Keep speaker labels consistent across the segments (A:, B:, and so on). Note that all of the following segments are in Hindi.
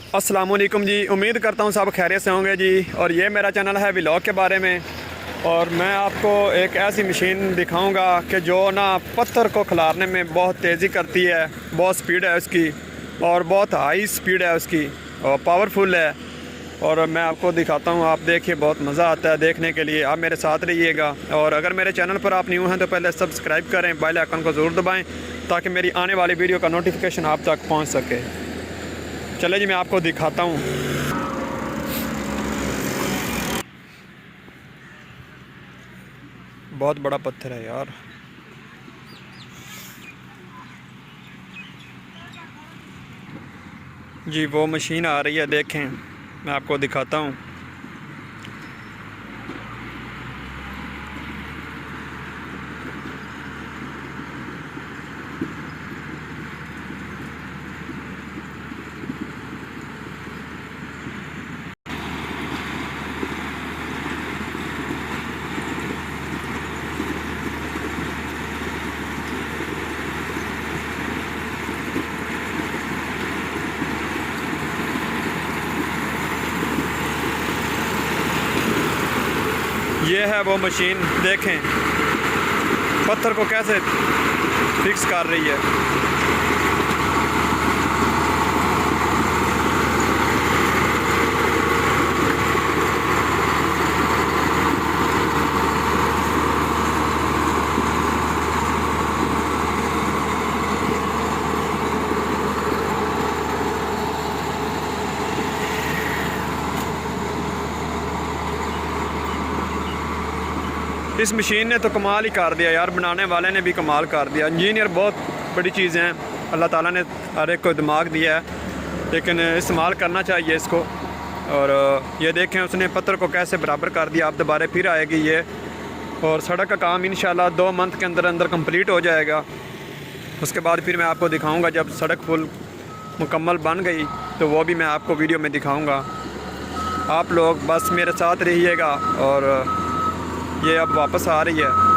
A: अस्सलाम वालेकुम जी। उम्मीद करता हूँ सब खैरियत से होंगे जी। और ये मेरा चैनल है व्लॉग के बारे में। और मैं आपको एक ऐसी मशीन दिखाऊंगा कि जो ना पत्थर को खिलारने में बहुत तेज़ी करती है, बहुत स्पीड है उसकी और बहुत हाई स्पीड है उसकी और पावरफुल है। और मैं आपको दिखाता हूँ, आप देखिए, बहुत मज़ा आता है देखने के लिए। आप मेरे साथ रहिएगा। और अगर मेरे चैनल पर आप न्यू हैं तो पहले सब्सक्राइब करें, बेल आइकन को ज़रूर दबाएँ ताकि मेरी आने वाली वीडियो का नोटिफिकेशन आप तक पहुँच सके। चले जी, मैं आपको दिखाता हूँ। बहुत बड़ा पत्थर है यार। जी वो मशीन आ रही है, देखें, मैं आपको दिखाता हूँ। ये है वो मशीन, देखें पत्थर को कैसे फिक्स कर रही है। इस मशीन ने तो कमाल ही कर दिया यार, बनाने वाले ने भी कमाल कर दिया। इंजीनियर बहुत बड़ी चीज़ हैं, अल्लाह ताला ने हर एक को दिमाग दिया है, लेकिन इस्तेमाल करना चाहिए इसको। और ये देखें उसने पत्थर को कैसे बराबर कर दिया। अब दोबारा फिर आएगी ये, और सड़क का काम इंशाल्लाह 2 मंथ के अंदर अंदर कंप्लीट हो जाएगा। उसके बाद फिर मैं आपको दिखाऊँगा जब सड़क फुल मुकम्मल बन गई तो वो भी मैं आपको वीडियो में दिखाऊँगा। आप लोग बस मेरे साथ रहिएगा। और ये अब वापस आ रही है।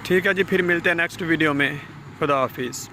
A: ठीक है जी, फिर मिलते हैं नेक्स्ट वीडियो में। खुदा हाफिज़।